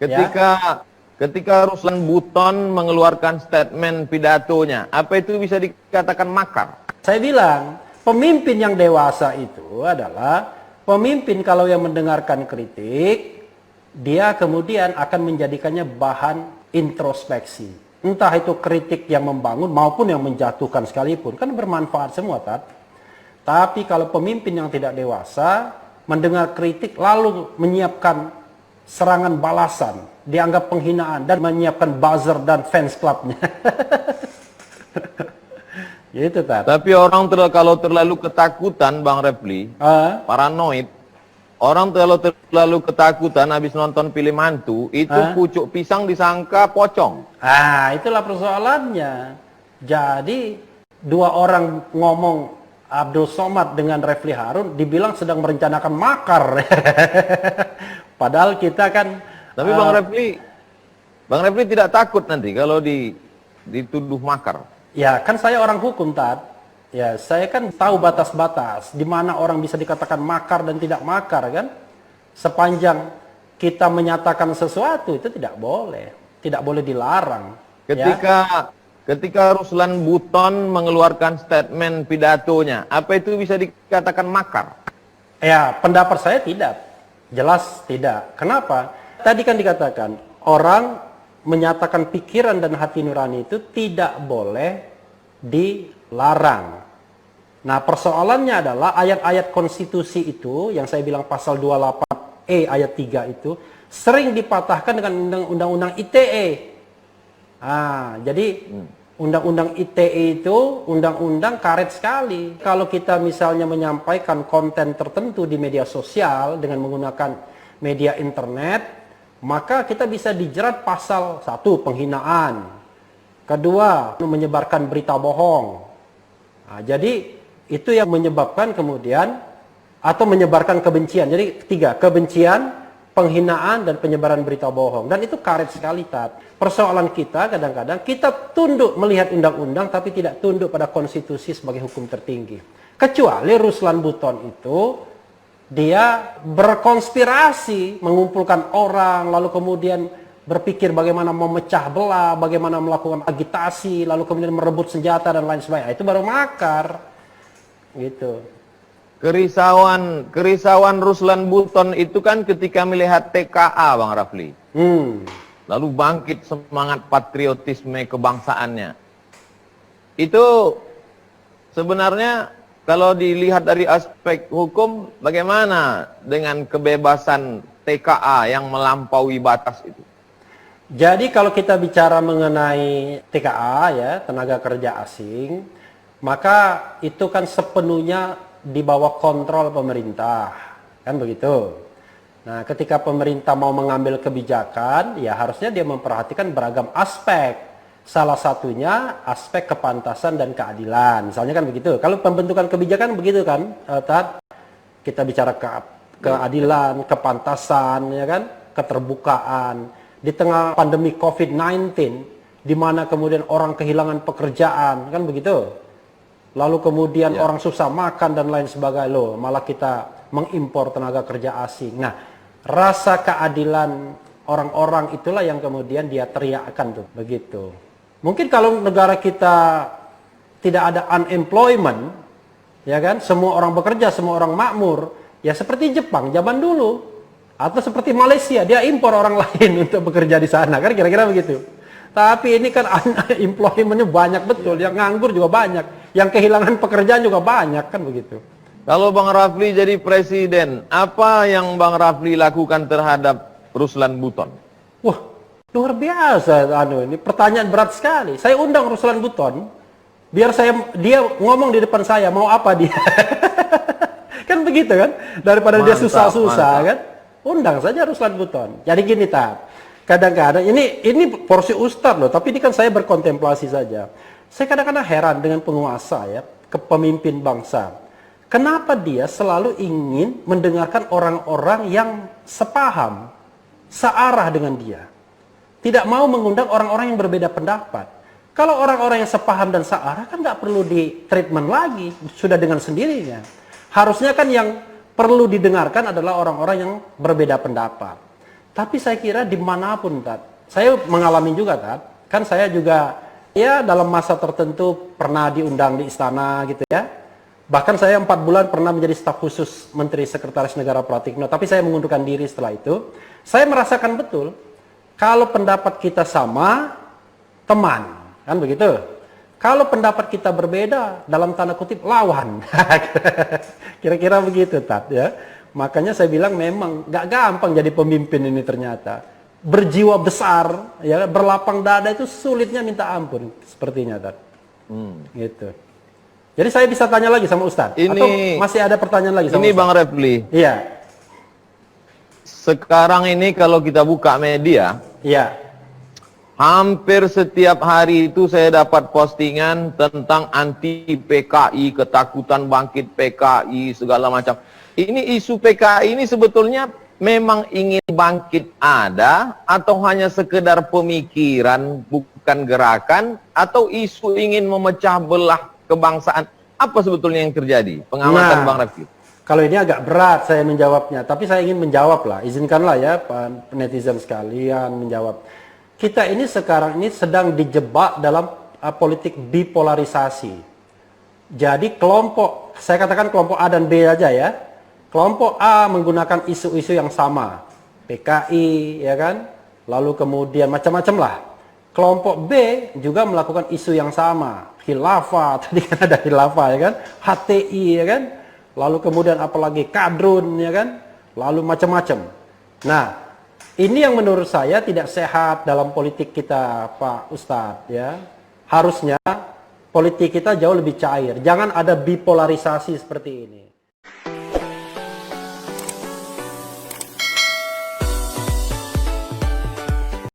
Ya, ketika Ruslan Buton mengeluarkan statement pidatonya, apa itu bisa dikatakan makar? saya bilang pemimpin yang dewasa itu adalah pemimpin kalau yang mendengarkan kritik, dia kemudian akan menjadikannya bahan introspeksi. Entah itu kritik yang membangun maupun yang menjatuhkan sekalipun, kan bermanfaat semua, Tat. Tapi kalau pemimpin yang tidak dewasa mendengar kritik lalu menyiapkan serangan balasan, dianggap penghinaan dan menyiapkan buzzer dan fans clubnya. Gitu, Tat. Tapi orang kalau terlalu ketakutan, Bang Refli, Ah, paranoid, orang terlalu ketakutan habis nonton film hantu, itu pucuk pisang disangka pocong. itulah persoalannya. Jadi dua orang ngomong Abdul Somad dengan Refli Harun dibilang sedang merencanakan makar. Padahal kita kan Tapi Bang Refli tidak takut nanti kalau dituduh makar. ya kan saya orang hukum, Tat. Ya, saya kan tahu batas-batas di mana orang bisa dikatakan makar dan tidak makar kan. Sepanjang kita menyatakan sesuatu itu tidak boleh dilarang. Ya. Ketika Ruslan Buton mengeluarkan statement pidatonya, apa itu bisa dikatakan makar? Ya, pendapat saya tidak. Jelas tidak. Kenapa? Tadi kan dikatakan orang menyatakan pikiran dan hati nurani itu tidak boleh dilarang. Nah, persoalannya adalah ayat-ayat konstitusi itu yang saya bilang pasal 28E ayat 3 itu sering dipatahkan dengan undang-undang ITE. Jadi undang-undang ITE itu undang-undang karet sekali. Kalau kita misalnya menyampaikan konten tertentu di media sosial dengan menggunakan media internet, maka kita bisa dijerat pasal 1 penghinaan, kedua menyebarkan berita bohong. Jadi itu yang menyebabkan kemudian atau menyebarkan kebencian. Jadi 3, kebencian, penghinaan, dan penyebaran berita bohong. Dan itu karet sekali, Tat. Persoalan kita kadang-kadang kita tunduk melihat undang-undang tapi tidak tunduk pada konstitusi sebagai hukum tertinggi. Kecuali Ruslan Buton itu dia berkonspirasi, mengumpulkan orang, lalu kemudian berpikir bagaimana memecah belah, bagaimana melakukan agitasi, lalu kemudian merebut senjata dan lain sebagainya. Itu baru makar. Gitu. Kerisauan Ruslan Buton itu kan ketika melihat TKA, Bang Rafli. Lalu bangkit semangat patriotisme kebangsaannya. Itu sebenarnya kalau dilihat dari aspek hukum, bagaimana dengan kebebasan TKA yang melampaui batas itu? Jadi kalau kita bicara mengenai TKA ya, tenaga kerja asing, maka itu kan sepenuhnya di bawah kontrol pemerintah. Kan begitu. Nah, ketika pemerintah mau mengambil kebijakan, ya harusnya dia memperhatikan beragam aspek. Salah satunya aspek kepantasan dan keadilan. Misalnya kan begitu. Kalau pembentukan kebijakan begitu kan, Tat? Kita bicara keadilan, kepantasan, ya kan, keterbukaan. Di tengah pandemi COVID-19, di mana kemudian orang kehilangan pekerjaan, kan begitu? Lalu kemudian orang susah makan dan lain sebagainya, loh, malah kita mengimpor tenaga kerja asing. Nah, rasa keadilan orang-orang itulah yang kemudian dia teriakkan tuh, begitu. Mungkin kalau negara kita tidak ada unemployment, ya kan, semua orang bekerja, semua orang makmur, ya seperti Jepang zaman dulu, atau seperti Malaysia, dia impor orang lain untuk bekerja di sana, kan kira-kira begitu. Tapi ini kan unemployment-nya banyak betul, yang nganggur juga banyak, yang kehilangan pekerjaan juga banyak, kan begitu. Kalau Bang Rafli jadi presiden, apa yang Bang Rafli lakukan terhadap Ruslan Buton? Wah, luar biasa, ini pertanyaan berat sekali. Saya undang Ruslan Buton, biar dia ngomong di depan saya, mau apa dia? Kan begitu kan? Daripada dia susah-susah kan? Undang saja Ruslan Buton. Jadi gini, Tat. Kadang-kadang ini porsi ustadz loh, tapi ini kan saya berkontemplasi saja. Saya kadang-kadang heran dengan penguasa ya, kepemimpin bangsa. Kenapa dia selalu ingin mendengarkan orang-orang yang sepaham, searah dengan dia. Tidak mau mengundang orang-orang yang berbeda pendapat. Kalau orang-orang yang sepaham dan searah kan nggak perlu di treatment lagi, sudah dengan sendirinya. Harusnya kan yang perlu didengarkan adalah orang-orang yang berbeda pendapat. Tapi saya kira dimanapun, Tat. Saya mengalami juga, Tat. Kan saya juga, ya dalam masa tertentu pernah diundang di istana gitu ya. Bahkan saya 4 bulan pernah menjadi staf khusus Menteri Sekretaris Negara Pratikno. Tapi saya mengundurkan diri setelah itu. Saya merasakan betul, kalau pendapat kita sama, teman. Kan begitu. Kalau pendapat kita berbeda, dalam tanda kutip, lawan. Kira-kira begitu, Tat. Ya. Makanya saya bilang memang gak gampang jadi pemimpin ini ternyata. Berjiwa besar, ya, berlapang dada itu sulitnya minta ampun. Sepertinya, Tat. Gitu. Jadi saya bisa tanya lagi sama Ustadz? Atau masih ada pertanyaan lagi sama Ustadz? Bang Refli. Iya. Sekarang ini kalau kita buka media, iya, hampir setiap hari itu saya dapat postingan tentang anti PKI, ketakutan bangkit PKI, segala macam. Ini isu PKI ini sebetulnya memang ingin bangkit ada, atau hanya sekedar pemikiran, bukan gerakan, atau isu ingin memecah belah kebangsaan? Apa sebetulnya yang terjadi? Pengamatan Bang Refli. Kalau ini agak berat saya menjawabnya, tapi saya ingin menjawab lah. Izinkanlah ya Pak netizen sekalian menjawab. Kita ini sekarang ini sedang dijebak dalam politik bipolarisasi. Jadi kelompok, saya katakan kelompok A dan B aja ya. Kelompok A menggunakan isu-isu yang sama, PKI ya kan, lalu kemudian macam-macam lah. Kelompok B juga melakukan isu yang sama, khilafah, tadi kan ada khilafah ya kan, HTI ya kan, lalu kemudian apalagi kadrun ya kan, lalu macam-macam. Nah, ini yang menurut saya tidak sehat dalam politik kita, Pak Ustadz ya. Harusnya politik kita jauh lebih cair, jangan ada bipolarisasi seperti ini.